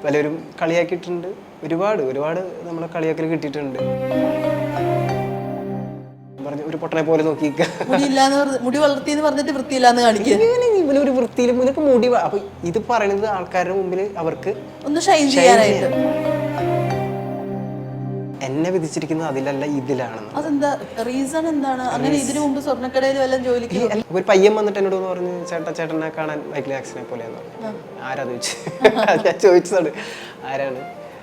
പലരും കളിയാക്കിയിട്ടുണ്ട്. ഒരുപാട് ഒരുപാട് നമ്മളെ കളിയാക്കൽ കിട്ടിയിട്ടുണ്ട്. പറഞ്ഞു ഒരു പൊട്ടനെ പോലെ നോക്കിക്ക, മുടി വളർത്തിയെന്ന് പറഞ്ഞിട്ട് വൃത്തിയില്ലാന്ന് കാണിക്കുക. ഇവനൊരു വൃത്തിയിലും ഇവനൊക്കെ മുടി. അപ്പൊ ഇത് പറയുന്നത് ആൾക്കാരുടെ മുമ്പിൽ അവർക്ക് ഒന്ന് ഷൈൻ ചെയ്യാനായിട്ട്. എന്നെ വിധിച്ചിരിക്കുന്നത് അതിലല്ല ഇതിലാണെന്ന്. അതെന്താ റീസൺ എന്താണ്? അങ്ങനെ ഇതിനു മുമ്പ് സ്വർണ്ണക്കടയിൽ വല്ലതും ജോലിക്ക് ഒരു പയ്യൻ വന്നിട്ട് എന്നോട് പറഞ്ഞു, ചേട്ടനെ കാണാൻ മൈക്കിൾ ജാക്സനെ പോലെയെന്ന് പറഞ്ഞു. ആരാ ചോദിച്ചു. ഞാൻ ചോദിച്ചതാണ് ആരാണ്.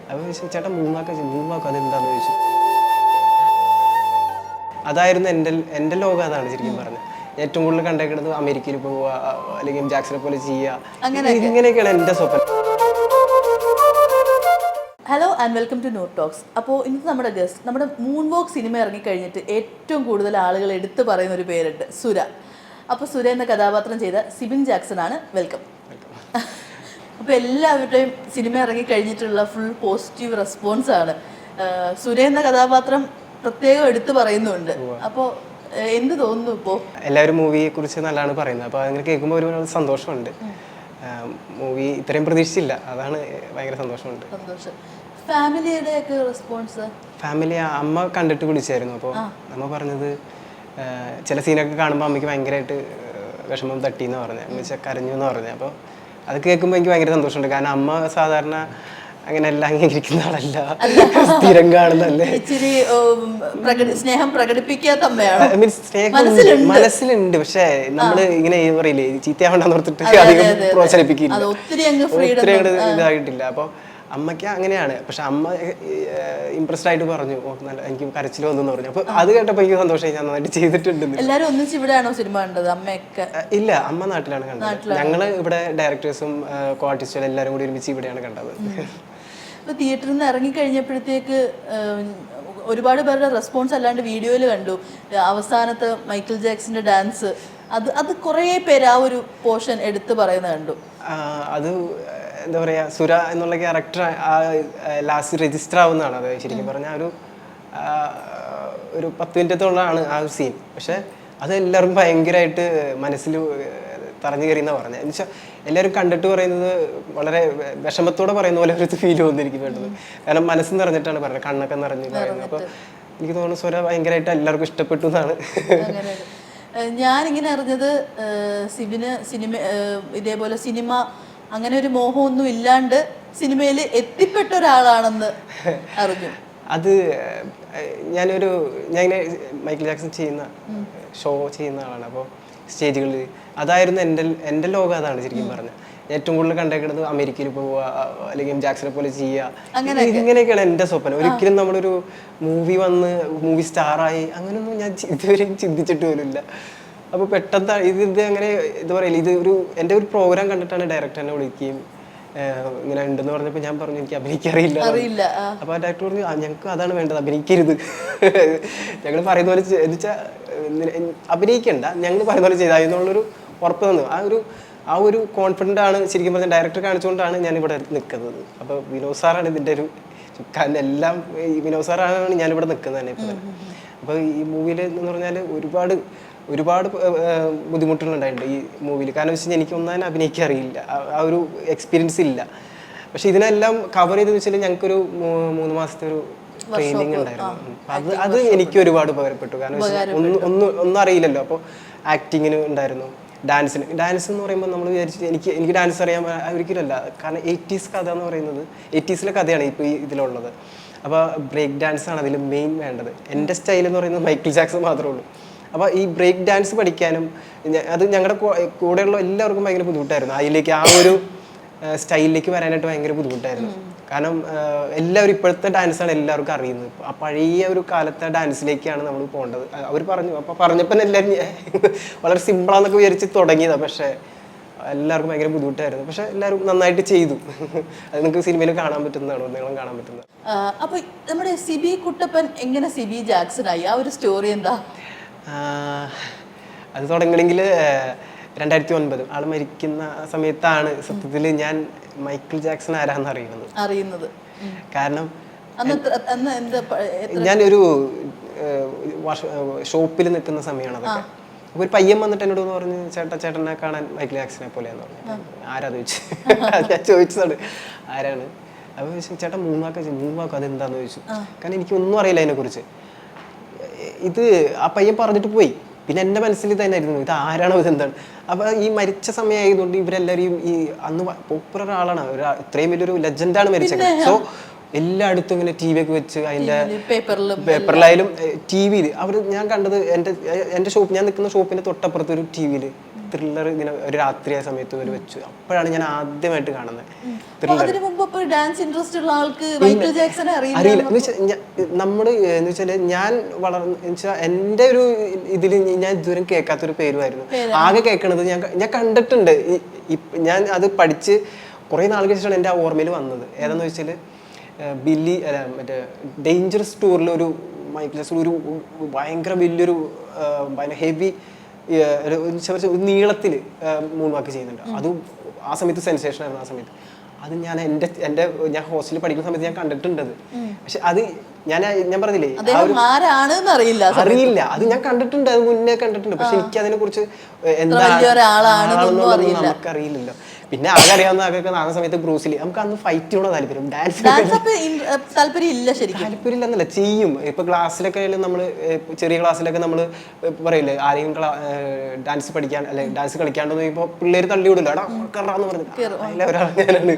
അപ്പൊ ചോദിച്ചു ചേട്ടൻ മൂന്നാക്കും അതെന്താന്ന് ചോദിച്ചു. അതായിരുന്നു എൻ്റെ ലോകം. അതാണ് ശരിക്കും പറഞ്ഞത്. ഏറ്റവും കൂടുതൽ കണ്ടേക്കുന്നത് അമേരിക്കയിൽ പോവുക, അല്ലെങ്കിൽ ജാക്സനെ പോലെ ചെയ്യുക, ഇങ്ങനെയൊക്കെയാണ് എൻ്റെ സ്വപ്നം. Hello and welcome to Noor talks. അപ്പോൾ ഇന്നത്തെ നമ്മുടെ ഗസ്റ്റ്, നമ്മുടെ മൂൺ വോക്ക് സിനിമ ഇറങ്ങിക്കഴിഞ്ഞിട്ട് ഏറ്റവും കൂടുതൽ ആളുകൾ എടുത്തു പറയുന്ന ഒരു പേരുണ്ട്, സുര. അപ്പോൾ സുര എന്ന കഥാപാത്രം ചെയ്ത സിബിൻ ജാക്സൺ ആണ്. വെൽക്കം. അപ്പോൾ എല്ലാവരുടെയും സിനിമ ഇറങ്ങിക്കഴിഞ്ഞിട്ടുള്ള ഫുൾ പോസിറ്റീവ് റെസ്പോൺസ് ആണ്. സുര എന്ന കഥാപാത്രം പ്രത്യേകം എടുത്തു പറയുന്നുണ്ട്. അപ്പോൾ എന്ത് തോന്നുന്നു ഇപ്പോൾ? എല്ലാവരും മൂവിയെ കുറിച്ച് നല്ലതാണ് പറയുന്നത്. അപ്പോൾ അങ്ങനെ കേൾക്കുമ്പോൾ ഒരു സന്തോഷമുണ്ട്. മൂവി ഇത്രയും പ്രതീക്ഷിച്ചില്ല, അതാണ് ഭയങ്കര സന്തോഷമുണ്ട്. ഫാമിലിയുടെ ഒക്കെ റെസ്പോൺസ്? ഫാമിലി അമ്മ കണ്ടിട്ട് വിളിച്ചായിരുന്നു. അപ്പോൾ അമ്മ പറഞ്ഞത് ചില സീനൊക്കെ കാണുമ്പോൾ അമ്മയ്ക്ക് ഭയങ്കരമായിട്ട് വിഷമം തട്ടിയെന്ന് പറഞ്ഞത്, എന്ന് വെച്ചാൽ കരഞ്ഞു എന്ന് പറഞ്ഞത്. അപ്പോൾ അത് കേൾക്കുമ്പോൾ എനിക്ക് ഭയങ്കര സന്തോഷമുണ്ട്. കാരണം അമ്മ സാധാരണ അങ്ങനെ എല്ലാം അംഗീകരിക്കുന്ന ആളല്ല, സ്ഥിരം കാണുന്നല്ലേ. ഇച്ചിരി സ്നേഹം പ്രകടിപ്പിക്കാത്ത അമ്മയാണ്. മീൻസ് സ്നേഹം മനസ്സിലുണ്ട്, പക്ഷെ നമ്മള് ഇങ്ങനെ പറയില്ലേ, ചീത്തയാവണ്ടെന്ന് ഓർത്തിട്ട് അധികം പ്രോത്സാഹിപ്പിക്കില്ല, ഒത്തിരി ഇതായിട്ടില്ല. അപ്പൊ അമ്മയ്ക്ക് അങ്ങനെയാണ്. പക്ഷെ അമ്മ ഇംപ്രസ്ഡ് ആയിട്ട് പറഞ്ഞു, നല്ല എനിക്ക് കരച്ചിൽ വന്നു പറഞ്ഞു. അപ്പൊ അത് കേട്ടപ്പോ എനിക്ക് സന്തോഷമായി, ഞാൻ നന്നായിട്ട് ചെയ്തിട്ടുണ്ട്. എല്ലാരും ഒന്നിച്ച് ഇവിടെയാണോ സിനിമ കണ്ടത്? അമ്മയൊക്കെ ഇല്ല, അമ്മ നാട്ടിലാണ് കണ്ടത്. ഞങ്ങള് ഇവിടെ ഡയറക്ടേഴ്സും കോ ആർട്ടിസ്റ്റുകളും എല്ലാരും കൂടി ഒരുമിച്ച് ഇവിടെയാണ് കണ്ടത്. ഇപ്പൊ തിയേറ്ററിൽ നിന്ന് ഇറങ്ങി കഴിഞ്ഞപ്പോഴത്തേക്ക് ഒരുപാട് പേരുടെ റെസ്പോൺസ് അല്ലാണ്ട് വീഡിയോയിൽ കണ്ടു. അവസാനത്തെ മൈക്കിൾ ജാക്സന്റെ ഡാൻസ്, അത് കുറേ പേര് ആ ഒരു പോർഷൻ എടുത്ത് പറയുന്നത് കണ്ടു. അത് എന്താ പറയാ, സുര എന്നുള്ള ക്യാരക്ടർ ലാസ്റ്റ് രജിസ്റ്റർ ആവുന്നതാണ്. അത് ശരിക്കും പറഞ്ഞാൽ ഒരു 10 മിനിറ്റത്തോളമാണ് ആ ഒരു സീൻ. പക്ഷെ അത് എല്ലാവർക്കും ഭയങ്കരമായിട്ട് മനസ്സിൽ തറഞ്ഞു കയറിയെന്നാ പറഞ്ഞത്. എന്ന് വെച്ചാൽ എല്ലാവരും കണ്ടിട്ട് പറയുന്നത് വളരെ വിഷമത്തോടെ പറയുന്ന പോലെ ഒരു ഫീൽ തോന്നുന്നു എനിക്ക് വേണ്ടത്. കാരണം മനസ്സ് നിറഞ്ഞിട്ടാണ് പറയുന്നത്, കണ്ണൊക്കെ നിറഞ്ഞ് പറയുന്നത്. അപ്പോൾ എനിക്ക് തോന്നുന്നു സ്വര ഭയങ്കരമായിട്ട് എല്ലാവർക്കും ഇഷ്ടപ്പെട്ടു എന്നാണ്. ഞാനിങ്ങനെ അറിഞ്ഞത് സിബിന് ഇതേപോലെ സിനിമ അങ്ങനെ ഒരു മോഹമൊന്നും ഇല്ലാണ്ട് സിനിമയിൽ എത്തിപ്പെട്ട ഒരാളാണെന്ന് അറിഞ്ഞു. അത് ഞാൻ മൈക്കിൾ ജാക്സൺ ചെയ്യുന്ന ഷോ ചെയ്യുന്ന ആളാണ്. അപ്പോൾ സ്റ്റേജുകളിൽ അതായിരുന്നു എൻ്റെ ലോകം. അതാണ് ശരിക്കും പറഞ്ഞത്. ഏറ്റവും കൂടുതൽ കണ്ടേക്കുന്നത് അമേരിക്കയിൽ പോവുക, അല്ലെങ്കിൽ ജാക്സനെ പോലെ ചെയ്യുക, ഇങ്ങനെയൊക്കെയാണ് എൻ്റെ സ്വപ്നം. ഒരിക്കലും നമ്മളൊരു മൂവി സ്റ്റാറായി അങ്ങനെയൊന്നും ഞാൻ ഇതുവരെയും ചിന്തിച്ചിട്ട് പോലുമില്ല. അപ്പോൾ പെട്ടെന്ന് ഇത് അങ്ങനെ എന്താ പറയില്ല, എൻ്റെ ഒരു പ്രോഗ്രാം കണ്ടിട്ടാണ് ഡയറക്ടർ എന്നെ വിളിക്കുകയും ഇങ്ങനെ ഉണ്ടെന്ന് പറഞ്ഞപ്പോൾ ഞാൻ പറഞ്ഞു എനിക്ക് അഭിനയിക്കാറില്ല. അപ്പോൾ ആ ഡയറക്ടർ പറഞ്ഞു ഞങ്ങൾക്ക് അതാണ് വേണ്ടത്, അഭിനയിക്കരുത്. ഞങ്ങൾ പറയുന്ന പോലെ എന്നുവെച്ചാൽ അഭിനയിക്കണ്ട, ഞങ്ങൾ പറയുന്ന പോലെ ചെയ്താൽ എന്നുള്ളൊരു ഉറപ്പ് തന്നു. ആ ഒരു കോൺഫിഡൻ്റ് ആണ് ശരിക്കും പറഞ്ഞാൽ ഡയറക്ടർ കാണിച്ചുകൊണ്ടാണ് ഞാനിവിടെ നിൽക്കുന്നത്. അപ്പോൾ വിനോദ് സാറാണ് ഇതിൻ്റെ ഒരു എല്ലാം. വിനോദ് സാറാണ് ഞാനിവിടെ നിൽക്കുന്നത് തന്നെ ഇപ്പോൾ. അപ്പോൾ ഈ മൂവിയിൽ എന്ന് പറഞ്ഞാൽ ഒരുപാട് ബുദ്ധിമുട്ടുകളുണ്ടായിട്ടുണ്ട് ഈ മൂവിയിൽ. കാരണം വെച്ച് കഴിഞ്ഞാൽ എനിക്ക് ഒന്നും അഭിനയിക്കാൻ അറിയില്ല, ആ ഒരു എക്സ്പീരിയൻസ് ഇല്ല. പക്ഷെ ഇതിനെല്ലാം കവർ ചെയ്തെന്ന് വെച്ചാൽ ഞങ്ങൾക്കൊരു 3 മാസത്തെ ഒരു ട്രെയിനിങ് ഉണ്ടായിരുന്നു. അത് എനിക്ക് ഒരുപാട് ഉപകാരപ്പെട്ടു. കാരണം ഒന്നും അറിയില്ലല്ലോ. അപ്പോൾ ആക്ടിങ്ങിന് ഉണ്ടായിരുന്നു, ഡാൻസ് എന്ന് പറയുമ്പോൾ നമ്മൾ വിചാരിച്ചിട്ട് എനിക്ക് ഡാൻസ് അറിയാൻ ഒരിക്കലല്ല. കാരണം 80s കഥ എന്ന് പറയുന്നത് 80s കഥയാണ് ഇപ്പോൾ ഇതിലുള്ളത്. അപ്പോൾ ബ്രേക്ക് ഡാൻസ് ആണ് അതിൽ മെയിൻ വേണ്ടത്. എൻ്റെ സ്റ്റൈൽ എന്ന് പറയുന്നത് മൈക്കിൾ ജാക്സൺ മാത്രമേ ഉള്ളൂ. അപ്പോൾ ഈ ബ്രേക്ക് ഡാൻസ് പഠിക്കാനും അത് ഞങ്ങളുടെ കൂടെയുള്ള എല്ലാവർക്കും ഭയങ്കര ബുദ്ധിമുട്ടായിരുന്നു. അതിലേക്ക് ആ ഒരു സ്റ്റൈലിലേക്ക് വരാനായിട്ട് ഭയങ്കര ബുദ്ധിമുട്ടായിരുന്നു. കാരണം എല്ലാവരും ഇപ്പോഴത്തെ ഡാൻസാണ് എല്ലാവർക്കും അറിയുന്നത്. ആ പഴയ ഒരു കാലത്തെ ഡാൻസിലേക്കാണ് നമ്മൾ പോകേണ്ടത്. അവർ പറഞ്ഞു. അപ്പോൾ പറഞ്ഞപ്പോൾ എല്ലാവരും വളരെ സിമ്പിളാന്നൊക്കെ വിചാരിച്ച് തുടങ്ങിയതാണ്. പക്ഷേ എല്ലാവർക്കും ഭയങ്കര ബുദ്ധിമുട്ടായിരുന്നു. പക്ഷെ എല്ലാവരും നന്നായിട്ട് ചെയ്തു. അത് നിങ്ങൾക്ക് സിനിമയിൽ കാണാൻ പറ്റുന്നതാണ്, ഒന്നെങ്കിലും കാണാൻ പറ്റുന്നത്. അപ്പോൾ നമ്മുടെ സിബി കുട്ടപ്പൻ എങ്ങനെ സിബി ജാക്സൺ ആയി? ആ ഒരു സ്റ്റോറി എന്താ? അത് തുടങ്ങണമെങ്കിൽ 2009 ആള് മരിക്കുന്ന സമയത്താണ് സത്യത്തിൽ ഞാൻ മൈക്കിൾ ജാക്സൺ ആരാന്ന് അറിയുന്നത്. കാരണം ഞാനൊരു ഷോപ്പിൽ നിൽക്കുന്ന സമയമാണ് അതൊക്കെ. അപ്പോൾ ഒരു പയ്യൻ വന്നിട്ട് എന്നോട് പറഞ്ഞു ചേട്ടനെ കാണാൻ മൈക്കിൾ ജാക്സനെ പോലെയാന്ന് പറഞ്ഞു. ആരാ ചോദിച്ചു. ഞാൻ ചോദിച്ചതാണ് ആരാണ്. അപ്പോൾ ചോദിച്ചു ചേട്ടാ 3 വാക്ക് അതെന്താണെന്ന് ചോദിച്ചു. കാരണം എനിക്കൊന്നും അറിയില്ല അതിനെക്കുറിച്ച്. ഇത് ആ പയ്യൻ പറഞ്ഞിട്ട് പോയി. പിന്നെ എൻ്റെ മനസ്സിൽ തന്നെ ആയിരുന്നു ഇത് ആരാണോ ഇതെന്താണ്. അപ്പോൾ ഈ മരിച്ച സമയമായതുകൊണ്ട് ഇവരെല്ലാവരും ഈ അന്ന് പോപ്പുലർ ആളാണ്, ഇത്രയും വലിയൊരു ലെജൻഡാണ് മരിച്ചത്. സോ എല്ലായിടത്തും ഇങ്ങനെ ടി വി ഒക്കെ വെച്ച് അതിൻ്റെ പേപ്പറിലായാലും ടി വിയിൽ ഞാൻ കണ്ടത് എൻ്റെ ഷോപ്പ്, ഞാൻ നിൽക്കുന്ന ഷോപ്പിൻ്റെ തൊട്ടപ്പുറത്ത് ഒരു ടി വിയിൽ ത്രില്ലർ ഇങ്ങനെ ഒരു രാത്രിയായ സമയത്ത് ഇവർ വെച്ചു. അപ്പോഴാണ് ഞാൻ ആദ്യമായിട്ട് കാണുന്നത് ത്രില്ലർ. അറിയില്ല നമ്മൾ എന്ന് വെച്ചാൽ ഞാൻ വെച്ചാൽ എൻ്റെ ഒരു ഇതിൽ ഞാൻ ഇതുവരെ കേൾക്കാത്തൊരു പേരുമായിരുന്നു. ആകെ കേൾക്കണത് ഞാൻ കണ്ടിട്ടുണ്ട്. ഞാൻ അത് പഠിച്ച് കുറേ നാൾക്ക് ശേഷമാണ് എൻ്റെ ആ ഓർമ്മയിൽ വന്നത്. ഏതാന്ന് വെച്ചാൽ ബില്ലി അല്ല മറ്റേ ഡേഞ്ചറസ് ടൂറിൽ ഒരു മൈക്കിൾ ജാക്സൺ ഒരു ഭയങ്കര വലിയൊരു ഭയങ്കര ഹെവി നീളത്തിൽ 3 വാക്ക് ചെയ്യുന്നുണ്ട്. അത് ആ സമയത്ത് സെൻസേഷൻ ആയിരുന്നു. ആ സമയത്ത് അത് ഞാൻ ഹോസ്റ്റലിൽ പഠിക്കുന്ന സമയത്ത് ഞാൻ കണ്ടിട്ടുണ്ട്. പക്ഷെ അത് ഞാൻ പറഞ്ഞില്ലേ അറിയില്ല, അത് ഞാൻ കണ്ടിട്ടുണ്ട്, അത് മുന്നേ കണ്ടിട്ടുണ്ട്. പക്ഷെ എനിക്ക് അതിനെ കുറിച്ച് എന്താണെന്നുള്ളത് നമുക്കറിയില്ലല്ലോ. പിന്നെ ആകെ അറിയാവുന്ന ആകെ ആ സമയത്ത് ബ്രൂസിലി. നമുക്ക് അന്ന് ഫൈറ്റ് ചെയ്യണോ താല്പര്യം, താല്പര്യം എന്നല്ല ചെയ്യും. ഇപ്പൊ ക്ലാസ്സിലൊക്കെ നമ്മള് ചെറിയ ക്ലാസ്സിലൊക്കെ നമ്മള് പറയില്ലേ ആരെയും ഡാൻസ് പഠിക്കാൻ അല്ലെ ഡാൻസ് കളിക്കാണ്ടെന്ന് ചോദിക്കുമ്പോ പിള്ളേര് തള്ളി വിടില്ല, എടാ കറാന്ന് പറഞ്ഞു. അതിലെ ഒരാൾ ഞാനാണ്.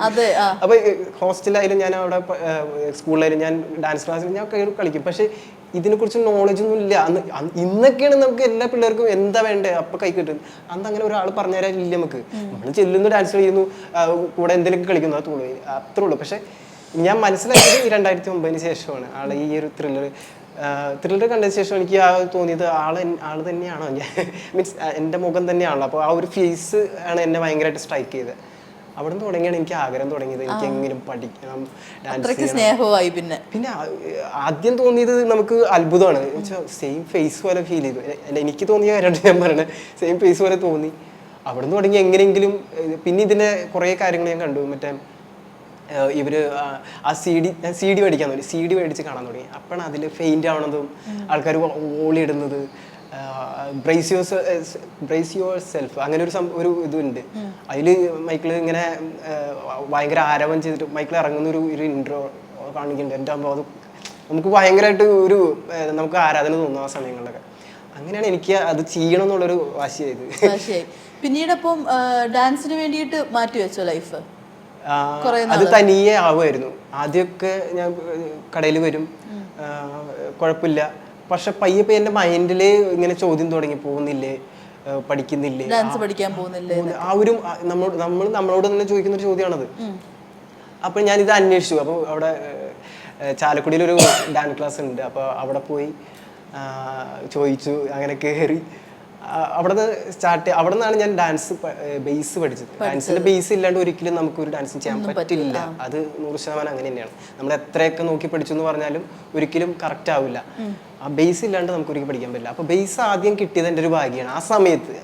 അപ്പൊ ഹോസ്റ്റലായാലും ഞാൻ അവിടെ സ്കൂളിലായാലും ഞാൻ ഡാൻസ് ക്ലാസ്സിൽ ഞാൻ കളിക്കും. പക്ഷെ ഇതിനെക്കുറിച്ച് നോളജ് ഒന്നും ഇല്ല. ഇന്നൊക്കെയാണ് നമുക്ക് എല്ലാ പിള്ളേർക്കും എന്താ വേണ്ടേ അപ്പൊ കൈ കിട്ടുന്നത്. അന്ന് അങ്ങനെ ഒരാൾ പറഞ്ഞുതരാനില്ല. നമുക്ക് നമ്മൾ ചെല്ലുന്നു, ഡാൻസ് കളിക്കുന്നു, കൂടെ എന്തെങ്കിലും കളിക്കുന്നു, അത്രേ ഉള്ളൂ. പക്ഷെ ഞാൻ മനസ്സിലാക്കിയത് 2009 ശേഷമാണ് ആളെ ഈ ഒരു ത്രില്ലർ കണ്ടതിന് ശേഷം എനിക്ക് തോന്നിയത് ആള് തന്നെയാണോ ഞാൻ, മീൻസ് എൻ്റെ മുഖം തന്നെയാണല്ലോ. അപ്പോൾ ആ ഒരു ഫേസ് ആണ് എന്നെ ഭയങ്കരമായിട്ട് സ്ട്രൈക്ക് ചെയ്തത്. അവിടെ നിന്ന് തുടങ്ങിയാണ് എനിക്ക് ആഗ്രഹം തുടങ്ങിയത്. എനിക്ക് എങ്ങനെ പഠിക്കണം, ഡാൻസ് സ്നേഹമായി. പിന്നെ ആദ്യം തോന്നിയത് നമുക്ക് അത്ഭുതമാണ്. സെയിം ഫേസ് പോലെ ഫീൽ ചെയ്തു. എനിക്ക് തോന്നിയ കാര്യമാണ് ഞാൻ പറയണത്. സെയിം ഫേസ് പോലെ തോന്നി. അവിടെ നിന്ന് തുടങ്ങി എങ്ങനെയെങ്കിലും. പിന്നെ ഇതിൻ്റെ കുറേ കാര്യങ്ങൾ ഞാൻ കണ്ടു. മറ്റേ ഇവര് ആ സി ഡി മേടിക്കാൻ തുടങ്ങി. സി ഡി മേടിച്ച് കാണാൻ തുടങ്ങി. അപ്പോഴാണ് അതിൽ ഫെയിൻ്റ് ആവണതും ആൾക്കാർ ഓളിയിടുന്നത്, ബ്രേസ് യുവർ സെൽഫ് അങ്ങനെ ഒരു ഇതുണ്ട്. അതിൽ മൈക്കിൾ ഇങ്ങനെ ഭയങ്കര ആരവം ചെയ്തിട്ട് മൈക്കിൾ ഇറങ്ങുന്ന ഒരു ഇൻട്രോ കാണിക്കുന്നുണ്ട്. എൻ്റെ അമ്മ അത് നമുക്ക് ഭയങ്കരമായിട്ട് നമുക്ക് ആരാധന തോന്നും ആ സമയങ്ങളിലൊക്കെ. അങ്ങനെയാണ് എനിക്ക് അത് ചെയ്യണം എന്നുള്ളൊരു വാശിയായത്. പിന്നീടപ്പം ഡാൻസിന് വേണ്ടിയിട്ട് മാറ്റി വെച്ചോ ലൈഫ്? അത് തനിയെ ആവുമായിരുന്നു. ആദ്യമൊക്കെ ഞാൻ കടയിൽ വരും, കുഴപ്പമില്ല. പക്ഷെ പയ്യെ എൻ്റെ മൈൻഡില് ഇങ്ങനെ ചോദ്യം തുടങ്ങി, പോകുന്നില്ലേ, പഠിക്കുന്നില്ലേ, ഡാൻസ് പഠിക്കാൻ പോകുന്നില്ലേ, ആ ഒരു നമ്മളോട് തന്നെ ചോദിക്കുന്ന ഒരു ചോദ്യമാണത്. അപ്പൊ ഞാനിത് അന്വേഷിച്ചു. അപ്പോൾ അവിടെ ചാലക്കുടിയിലൊരു ഡാൻസ് ക്ലാസ് ഉണ്ട്. അപ്പോൾ അവിടെ പോയി ചോദിച്ചു. അങ്ങനെ കയറി അവിടെ നിന്നാണ് ഞാൻ ഡാൻസ് ബേസ് പഠിച്ചത്. ഡാൻസിന്റെ ബേസ് ഇല്ലാണ്ട് ഒരിക്കലും നമുക്കൊരു ഡാൻസ് ചെയ്യാൻ പറ്റില്ല. അത് 100% അങ്ങനെ തന്നെയാണ്. നമ്മൾ എത്രയൊക്കെ നോക്കി പഠിച്ചു എന്ന് പറഞ്ഞാലും ഒരിക്കലും കറക്റ്റ് ആവില്ല. ആ ബേസ് ഇല്ലാണ്ട് നമുക്ക് ഒരിക്കലും പഠിക്കാൻ പറ്റില്ല. അപ്പോൾ ബേസ് ആദ്യം കിട്ടിയത് എൻ്റെ ഒരു ഭാഗ്യമാണ് ആ സമയത്ത്.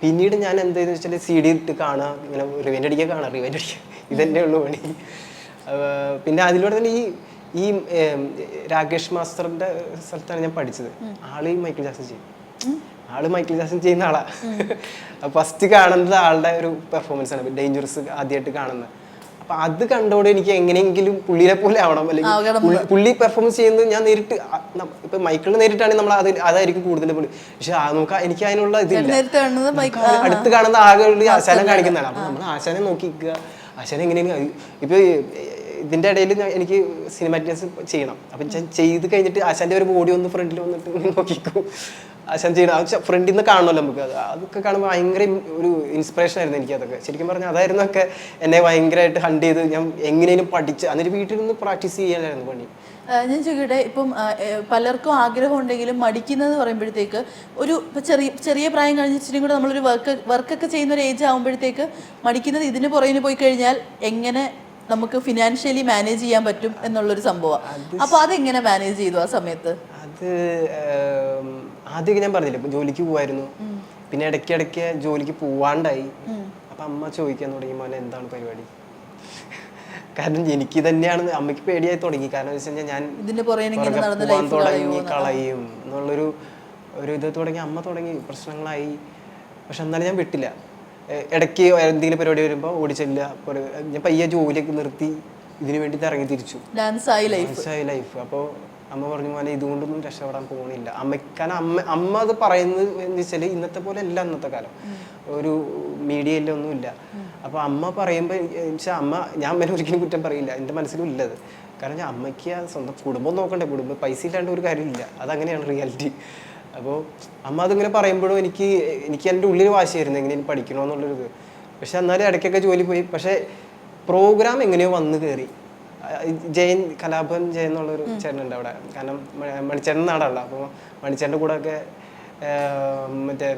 പിന്നീട് ഞാൻ എന്താണെന്ന് വെച്ചാൽ CD ഇട്ട് കാണുക, ഇങ്ങനെ റിവൈൻഡ് അടിക്കുക, ഇതെന്നെ ഉള്ളു പണി. പിന്നെ അതിലൂടെ തന്നെ ഈ രാകേഷ് മാസ്റ്ററിന്റെ സ്ഥലത്താണ് ഞാൻ പഠിച്ചത്. ആള് മൈക്കിൾ ജാക്സൺ ചെയ്യും. ആള് മൈക്കിൾ ജാക്സൺ ചെയ്യുന്ന ആളാ. ഫസ്റ്റ് കാണുന്നത് ആളുടെ ഒരു പെർഫോമൻസ് ആണ്, ഡേഞ്ചറസ് ആദ്യമായിട്ട് കാണുന്നത്. അപ്പൊ അത് കണ്ടോടെ എനിക്ക് എങ്ങനെയെങ്കിലും പുള്ളിയെ പോലെ ആവണം, അല്ലെങ്കിൽ പുള്ളി പെർഫോമൻസ് ചെയ്യുന്നത് ഞാൻ നേരിട്ട്. ഇപ്പൊ മൈക്കിളിന് നേരിട്ടാണെങ്കിൽ നമ്മൾ അതായിരിക്കും കൂടുതൽ പുള്ളി. പക്ഷെ നമുക്ക് എനിക്ക് അതിനുള്ള ഇതില്ല. അടുത്ത് കാണുന്ന ആകെ ആശാനം കാണിക്കുന്നതാണ്. അപ്പൊ നമ്മൾ ആശാനെ നോക്കിക്കുക, ആശാനം എങ്ങനെയാണ്. ഇപ്പൊ ഇതിന്റെ ഇടയിൽ എനിക്ക് സിനിമാറ്റിക്സ് ചെയ്യണം. അപ്പം ഞാൻ ചെയ്ത് കഴിഞ്ഞിട്ട് ആശാന്റെ ഒരു ബോഡി ഒന്ന് ഫ്രണ്ടിൽ വന്നിട്ട് നോക്കിക്കും. ആശാൻ ചെയ്യണം, ഫ്രണ്ടിൽ നിന്ന് കാണണമല്ലോ നമുക്ക്. അതൊക്കെ കാണുമ്പോൾ ഭയങ്കര ഒരു ഇൻസ്പിറേഷൻ ആയിരുന്നു എനിക്ക്. അതൊക്കെ ശരിക്കും പറഞ്ഞാൽ അതായിരുന്നു ഒക്കെ എന്നെ ഭയങ്കരമായിട്ട് ഹണ്ട് ചെയ്ത് ഞാൻ എങ്ങനെയും പഠിച്ച് എന്നിട്ട് വീട്ടിൽ നിന്ന് പ്രാക്ടീസ് ചെയ്യാനായിരുന്നു പണി. ഞാൻ ചോദിക്കട്ടെ, ഇപ്പം പലർക്കും ആഗ്രഹം ഉണ്ടെങ്കിലും മടിക്കുന്നത് പറയുമ്പോഴത്തേക്ക് ഒരു ചെറിയ പ്രായം കഴിഞ്ഞ് ഇച്ചിരി കൂടെ നമ്മളൊരു വർക്കൊക്കെ ചെയ്യുന്ന ഒരു ഏജ് ആകുമ്പോഴത്തേക്ക് മടിക്കുന്നത് ഇതിന് പുറകിന് പോയി കഴിഞ്ഞാൽ എങ്ങനെ നമുക്ക് ഫിനാൻഷ്യലി മാനേജ് ചെയ്യാൻ പറ്റും എന്നുള്ളൊരു സംഭവമാണ്. അപ്പോൾ അതെങ്ങനെ മാനേജ് ചെയ്തു ആ സമയത്ത്? അത് ആദ്യമൊക്കെ ഞാൻ പറഞ്ഞില്ല, ഇപ്പം ജോലിക്ക് പോവായിരുന്നു. പിന്നെ ഇടയ്ക്കിടയ്ക്ക് ജോലിക്ക് പോവാണ്ടായി. അപ്പം അമ്മ ചോദിക്കാൻ തുടങ്ങി, മോനെ എന്താണ് പരിപാടി? കാരണം എനിക്ക് തന്നെയാണ് അമ്മയ്ക്ക് പേടിയായി തുടങ്ങി. കാരണം എന്ന് വെച്ച് കഴിഞ്ഞാൽ ഞാൻ പോകാൻ തുടങ്ങി കളയും എന്നുള്ളൊരു ഇത് തുടങ്ങി. അമ്മ തുടങ്ങി പ്രശ്നങ്ങളായി. പക്ഷെ എന്നാലും ഞാൻ വിട്ടില്ല. ഇടയ്ക്ക് എന്തെങ്കിലും പരിപാടി വരുമ്പോൾ ഓടിച്ചെല്ലുക. ഞാൻ പയ്യെ ജോലിയൊക്കെ നിർത്തി ഇതിനു വേണ്ടിയിട്ട് ഇറങ്ങി തിരിച്ചു. ഡാൻസ് ആയി ലൈഫ്. അപ്പോൾ അമ്മ പറഞ്ഞു മോനെ ഇതുകൊണ്ടൊന്നും രക്ഷപ്പെടാൻ പോകണില്ല. കാരണം അമ്മ അത് പറയുന്നത് എന്ന് വെച്ചാൽ ഇന്നത്തെ പോലെ അല്ല അന്നത്തെ കാലം, ഒരു മീഡിയയിലൊന്നും ഇല്ല. അപ്പോൾ അമ്മ പറയുമ്പോൾ വെച്ചാൽ ഞാൻ അമ്മേനെ ഒരിക്കലും കുറ്റം പറയില്ല, എൻ്റെ മനസ്സിലും ഇല്ലത്. കാരണം അമ്മയ്ക്ക് സ്വന്തം കുടുംബം നോക്കണ്ടേ, കുടുംബം പൈസ ഇല്ലാണ്ട് ഒരു കാര്യമില്ല, അതങ്ങനെയാണ് റിയാലിറ്റി. അപ്പോൾ അമ്മ അതിങ്ങനെ പറയുമ്പോഴും എനിക്ക് എൻ്റെ ഉള്ളിൽ വാശിയായിരുന്നു എങ്ങനെ പഠിക്കണമെന്നുള്ളൊരിത്. പക്ഷെ എന്നാലും ഇടയ്ക്കൊക്കെ ജോലി പോയി. പക്ഷേ പ്രോഗ്രാം എങ്ങനെയോ വന്ന് കയറി. കലാഭവൻ ജയൻ എന്നുള്ളൊരു ചേട്ടനുണ്ട് അവിടെ. കാരണം മണിച്ചേട്ടൻ നാടാണല്ലോ, അപ്പോൾ മണിച്ചേട്ടൻ്റെ കൂടെ ഒക്കെ മറ്റേ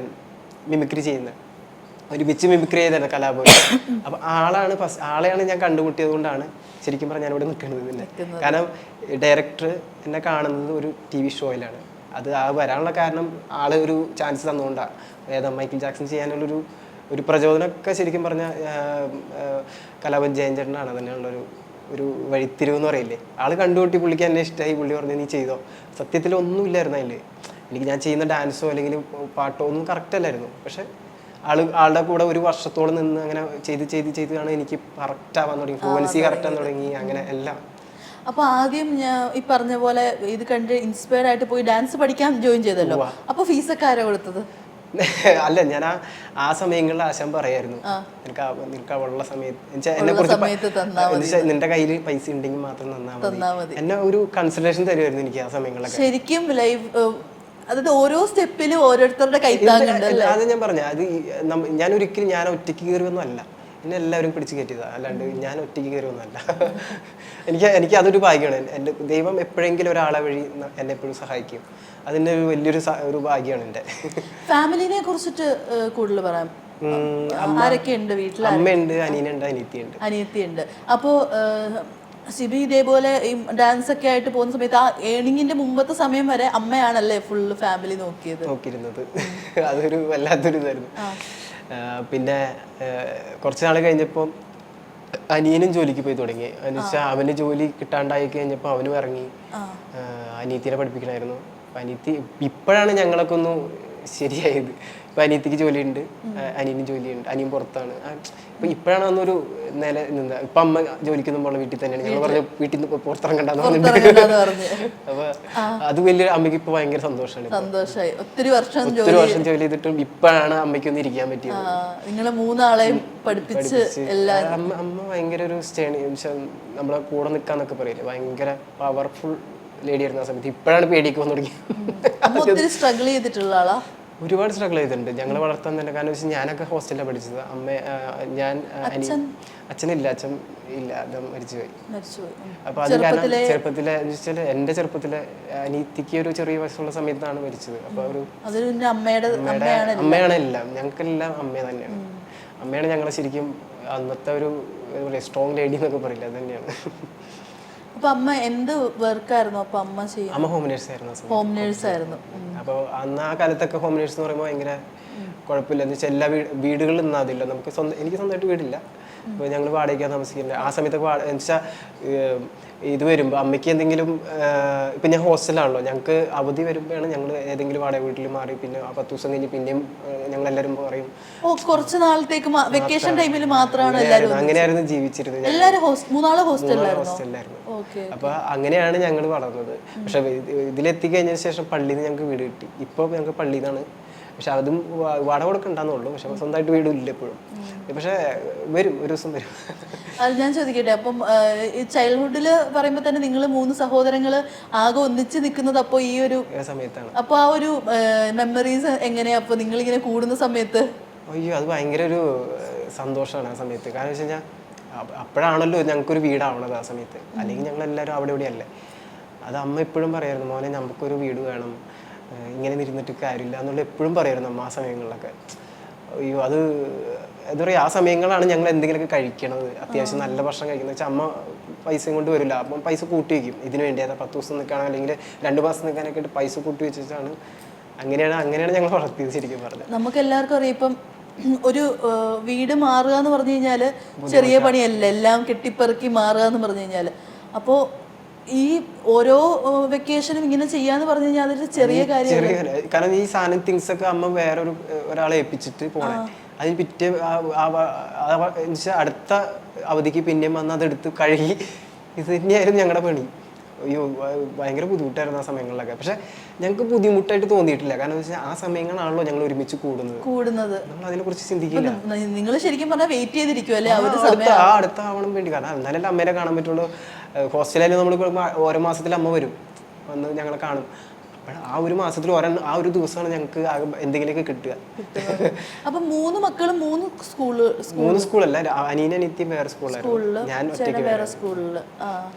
മിമിക്രി ചെയ്യുന്നത്, ഒരുമിച്ച് മിമിക്രി ചെയ്തതാണ് കലാഭവൻ. അപ്പോൾ ആളെയാണ് ഞാൻ കണ്ടുമുട്ടിയത് കൊണ്ടാണ് ശരിക്കും പറഞ്ഞാൽ ഞാനിവിടെ നിൽക്കുന്നത്. പിന്നെ കാരണം ഡയറക്ടർ എന്നെ കാണുന്നത് ഒരു TV ഷോയിലാണ്. അത് വരാനുള്ള കാരണം ആള് ഒരു ചാൻസ് തന്നുകൊണ്ടാണ്. മൈക്കിൾ ജാക്സൺ ചെയ്യാനുള്ളൊരു പ്രചോദനമൊക്കെ ശരിക്കും പറഞ്ഞാൽ കലാഭവൻ ജയൻ ചേട്ടനാണ്. തന്നെയുള്ളൊരു വഴിത്തിരിവ് എന്ന് പറയില്ലേ. ആള് കണ്ടുകൂട്ടി പുള്ളിക്ക് എന്നെ ഇഷ്ടമായി. പുള്ളി പറഞ്ഞു നീ ചെയ്തോ. സത്യത്തിൽ ഒന്നുമില്ലായിരുന്നു അതിൽ. എനിക്ക് ഞാൻ ചെയ്യുന്ന ഡാൻസോ അല്ലെങ്കിൽ പാട്ടോ ഒന്നും കറക്റ്റ് അല്ലായിരുന്നു. പക്ഷെ ആളുടെ കൂടെ ഒരു വർഷത്തോളം നിന്ന് അങ്ങനെ ചെയ്താണ് എനിക്ക് കറക്റ്റ് ആവാൻ തുടങ്ങി, ഫ്ലുവൻസി കറക്റ്റ് ആവാൻ തുടങ്ങി, അങ്ങനെ എല്ലാം. അപ്പൊ ആദ്യം ഞാൻ ഈ പറഞ്ഞ പോലെ ഇത് കണ്ട് ഇൻസ്പയർഡ് ആയിട്ട് പോയി ഡാൻസ് പഠിക്കാൻ ജോയിൻ ചെയ്തല്ലോ. അപ്പൊ ഫീസൊക്കെ ആരാ കൊടുത്തത്? അല്ല, ഞാൻ ആ സമയങ്ങളിൽ ആശാൻ പറയായിരുന്നു നിനക്ക് ഉള്ള സമയത്ത് എന്നെ കുറിച്ച് നിന്റെ കയ്യിൽ പൈസ ഉണ്ടെങ്കിൽ മാത്രം തന്നാ മതി. എന്നെ ഒരു കൺസിഡറേഷൻ തരുമായിരുന്നു എനിക്ക് ആ സമയങ്ങളിലൊക്കെ. ശരിക്കും ലൈവ്, അതായത് ഓരോ സ്റ്റെപ്പിലും ഓരോരുത്തരുടെ കൈത്താങ്ങുണ്ട്. അത് ഞാൻ പറഞ്ഞു, അത് ഞാൻ ഒരിക്കലും ഒറ്റയ്ക്ക് കയറിയൊന്നും അല്ല, എന്നെ എല്ലാവരും പിടിച്ച് കയറ്റിയതാണ്. അല്ലാണ്ട് ഞാൻ ഒറ്റയ്ക്ക് കയറിയൊന്നുമല്ല. എനിക്ക് അതൊരു ഭാഗ്യമാണ്. എൻ്റെ ദൈവം എപ്പോഴെങ്കിലും ഒരാളെ വഴി എന്നെ എപ്പോഴും സഹായിക്കും. അതിൻ്റെ ഒരു വലിയൊരു ഭാഗ്യമാണ് എൻ്റെ. ഫാമിലിനെ കുറിച്ചിട്ട് കൂടുതൽ പറയാം. ആരൊക്കെയുണ്ട് വീട്ടിൽ? അമ്മയുണ്ട്, അനിയനുണ്ട്, അനിയത്തിയുണ്ട്. അപ്പോൾ സിബി ഇതേപോലെ ഈ ഡാൻസ് ഒക്കെ ആയിട്ട് പോകുന്ന സമയത്ത് ആ ഏണിങ്ങിന്റെ മുമ്പത്തെ സമയം വരെ അമ്മയാണല്ലേ ഫുള്ള് ഫാമിലി നോക്കിയിരുന്നത്? അതൊരു വല്ലാത്തൊരു ഇതായിരുന്നു. പിന്നെ കുറച്ച് നാൾ കഴിഞ്ഞപ്പോൾ അനിയനും ജോലിക്ക് പോയി തുടങ്ങി. എന്ന് വെച്ചാൽ അവന് ജോലി കിട്ടാണ്ടായി കഴിഞ്ഞപ്പോൾ അവനും ഇറങ്ങി. അനിയത്തിനെ പഠിപ്പിക്കണമായിരുന്നു. അനിയത്തി ഇപ്പോഴാണ് ഞങ്ങളൊക്കെ ഒന്ന് ശരിയായത്. ഇപ്പം അനിയത്തിക്ക് ജോലിയുണ്ട്, അനിയനും ജോലിയുണ്ട്, അനിയൻ പുറത്താണ്. ഇപ്പം ഇപ്പോഴാണ് അന്നൊരു നില നിന്ന്. ഇപ്പം അമ്മ ജോലിക്കൊന്നും വീട്ടിൽ തന്നെയാണ്. ഞങ്ങൾ പറഞ്ഞ വീട്ടിൽ നിന്ന് പുറത്തിറങ്ങണ്ടെന്ന് പറഞ്ഞിട്ട്. അപ്പൊ അത് വലിയ അമ്മയ്ക്ക് ഇപ്പൊ ഭയങ്കര സന്തോഷമായി. ഒത്തിരി വർഷം ജോലി ചെയ്തിട്ടും ഇപ്പോഴാണ് അമ്മയ്ക്കൊന്നും ഇരിക്കാൻ പറ്റിയത്. നിങ്ങളെ മൂന്നാളെയും പഠിപ്പിച്ച് അമ്മ ഭയങ്കര ഒരു നമ്മളെ കൂടെ നിൽക്കാന്നൊക്കെ പറയില്ലേ, ഭയങ്കര പവർഫുൾ ലേഡി ആയിരുന്നു ആ സമയത്ത്. ഇപ്പോഴാണ് പേടിക്ക് വന്നു തുടങ്ങി. സ്ട്രഗിൾ ചെയ്തിട്ടുള്ള ആളാ, ഒരുപാട് സ്ട്രഗിൾ ചെയ്തിട്ടുണ്ട് ഞങ്ങൾ വളർത്താൻ തന്നെ. കാരണം വെച്ചാൽ ഞാനൊക്കെ ഹോസ്റ്റലിലാണ് പഠിച്ചത്. അച്ഛനില്ല, അച്ഛൻ ഇല്ല, അത് മരിച്ചുപോയി. അപ്പൊ അത് കാരണം ചെറുപ്പത്തിലെ വെച്ചാൽ എൻ്റെ ചെറുപ്പത്തിലെ അനിയത്തിക്ക് ഒരു ചെറിയ വയസ്സുള്ള സമയത്താണ് മരിച്ചത്. അപ്പൊ ഒരു അമ്മയാണ് എല്ലാം, ഞങ്ങൾക്കെല്ലാം അമ്മ തന്നെയാണ്. അമ്മയാണ് ഞങ്ങളെ ശരിക്കും അന്നത്തെ ഒരു സ്ട്രോങ് ലേഡി എന്നൊക്കെ പറയില്ല, അത് തന്നെയാണ്. അപ്പൊ അമ്മ എന്ത് വർക്കായിരുന്നു അപ്പൊ അമ്മ ചെയ്യുന്നത്? അമ്മ ഹോം നേഴ്സ് ആയിരുന്നു. ഹോം നേഴ്സ് ആയിരുന്നു. അപ്പോൾ അന്ന് ആ കാലത്തൊക്കെ ഹോം നേഴ്സ് എന്ന് പറയുമ്പോൾ ഭയങ്കര കുഴപ്പമില്ല. എന്ന് വെച്ചാൽ എല്ലാ വീടുകളിൽ നിന്നാതില്ല. എനിക്ക് സ്വന്തമായിട്ട് വീടില്ല. അപ്പോൾ ഞങ്ങൾ വാടകയ്ക്കാണ് താമസിക്കുന്നത്. ആ സമയത്തൊക്കെ എന്ന് വെച്ചാൽ ഇത് വരുമ്പോൾ അമ്മയ്ക്ക് എന്തെങ്കിലും, ഇപ്പം ഞാൻ ഹോസ്റ്റലാണല്ലോ, ഞങ്ങൾക്ക് അവധി വരുമ്പോഴാണ് ഞങ്ങൾ ഏതെങ്കിലും വാടക വീട്ടിൽ മാറി. പിന്നെ 10 ദിവസം കഴിഞ്ഞ് പിന്നെയും ഞങ്ങളെല്ലാവരും പറയും കുറച്ച് നാളത്തേക്ക് വെക്കേഷൻ ടൈമിൽ മാത്രമാണ് എല്ലാവരും. അങ്ങനെയായിരുന്നു ജീവിച്ചിരുന്നത്. ഹോസ്റ്റലിലായിരുന്നു. അപ്പൊ അങ്ങനെയാണ് ഞങ്ങൾ വളർന്നത്. പക്ഷെ ഇതിലെത്തിക്കഴിഞ്ഞതിന് ശേഷം പള്ളിയിൽ നിന്ന് ഞങ്ങൾക്ക് വീട് കിട്ടി. ഇപ്പോൾ ഞങ്ങൾക്ക് പള്ളിയിൽ നിന്നാണ്. പക്ഷെ അതും വാടക കൊടുക്കണ്ടെന്നുള്ളൂ. പക്ഷെ സ്വന്തമായിട്ട് വീടും ഇല്ല എപ്പോഴും. പക്ഷെ വരും, ഒരു ദിവസം വരും. അത് ഞാൻ ചോദിക്കട്ടെ, അപ്പം ഈ ചൈൽഡ്ഹുഡിൽ പറയുമ്പോൾ തന്നെ നിങ്ങൾ 3 സഹോദരങ്ങൾ ആകെ ഒന്നിച്ച് നിൽക്കുന്നത് അപ്പോൾ ഈ ഒരു സമയത്താണ്. അപ്പോൾ ആ ഒരു മെമ്മറീസ് എങ്ങനെയാ അപ്പോൾ നിങ്ങളിങ്ങനെ കൂടുന്ന സമയത്ത്? അയ്യോ, അത് ഭയങ്കര ഒരു സന്തോഷമാണ് ആ സമയത്ത്. കാരണം വെച്ച് കഴിഞ്ഞാൽ അപ്പോഴാണല്ലോ ഞങ്ങൾക്കൊരു വീടാവണത് ആ സമയത്ത്. അല്ലെങ്കിൽ ഞങ്ങളെല്ലാവരും അവിടെ ഇവിടെയല്ലേ. അത് അമ്മ എപ്പോഴും പറയായിരുന്നു, മോനെ നമുക്കൊരു വീട് വേണം, ഇങ്ങനെ ഇരുന്നിട്ട് കാര്യമില്ല എന്നുള്ള എപ്പോഴും പറയായിരുന്നു അമ്മ ആ സമയങ്ങളിലൊക്കെ. അയ്യോ, അത് എന്താ പറയുക, ആ സമയങ്ങളാണ് ഞങ്ങൾ എന്തെങ്കിലുമൊക്കെ കഴിക്കണത്, അത്യാവശ്യം നല്ല ഭക്ഷണം കഴിക്കുന്നത്. വെച്ചാൽ അമ്മ പൈസയും കൊണ്ട് വരില്ല. അപ്പം പൈസ കൂട്ടി വയ്ക്കും ഇതിന് വേണ്ടി. അതാ 10 ദിവസം നിൽക്കുകയാണോ അല്ലെങ്കിൽ 2 മാസം നിൽക്കാനൊക്കെ ആയിട്ട് പൈസ കൂട്ടി വെച്ചിട്ടാണ്. അങ്ങനെയാണ് ഞങ്ങൾ വളർത്തിയത് ശരിക്കും പറഞ്ഞത്. നമുക്ക് എല്ലാവർക്കും അറിയാം, ഇപ്പം ഒരു വീട് മാറുക എന്ന് പറഞ്ഞു കഴിഞ്ഞാൽ ചെറിയ പണിയല്ല, എല്ലാം കെട്ടിപ്പെറുക്കി മാറുക എന്ന് പറഞ്ഞു കഴിഞ്ഞാൽ. അപ്പോൾ ഈ ഓരോ വെക്കേഷനും ഇങ്ങനെ ചെയ്യാന്ന് പറഞ്ഞു കഴിഞ്ഞാൽ അതൊരു ചെറിയ കാര്യം. കാരണം ഈ സാധനം തിങ്സ് ഒക്കെ അമ്മ ഒരാളെ ഏൽപ്പിച്ചിട്ട് പോണേ. അതിന് പിറ്റേ അടുത്ത അവധിക്ക് പിന്നെയും വന്ന് അതെടുത്ത് കഴുകി ഇത് തന്നെയായിരുന്നു ഞങ്ങളുടെ പണി. അയ്യോ ഭയങ്കര ബുദ്ധിമുട്ടായിരുന്നു ആ സമയങ്ങളിലൊക്കെ. പക്ഷെ ഞങ്ങൾക്ക് ബുദ്ധിമുട്ടായിട്ട് തോന്നിയിട്ടില്ല. കാരണം എന്താ വെച്ചാൽ ആ സമയങ്ങളാണല്ലോ ഞങ്ങൾ ഒരുമിച്ച് കൂടുന്നത്. നമ്മൾ അതിനെക്കുറിച്ച് ചിന്തിക്കില്ല. നിങ്ങൾ ശരിക്കും പറഞ്ഞാൽ വെയിറ്റ് ചെയ്തിരിക്കുമല്ലേ ആ ഒരു സമയം അടുത്താവണം വേണ്ടി. കാരണം എന്നാലല്ലേ അമ്മേനെ കാണാൻ പറ്റുള്ളൂ. ഹോസ്റ്റലിൽ നമ്മൾ ഓരോ മാസത്തിൽ അമ്മ വരും, വന്ന് ഞങ്ങളെ കാണും. അപ്പോൾ ആ ഒരു മാസത്തിൽ ആ ഒരു ദിവസമാണ് ഞങ്ങൾക്ക് എന്തെങ്കിലുമൊക്കെ കിട്ടുക. അപ്പൊ 3 മക്കളും 3 സ്കൂളല്ല, അനിയനും അനിയത്തിയും വേറെ സ്കൂളിലായിരുന്നു, ഞാൻ ഒറ്റയ്ക്ക് വേറെ സ്കൂളിൽ.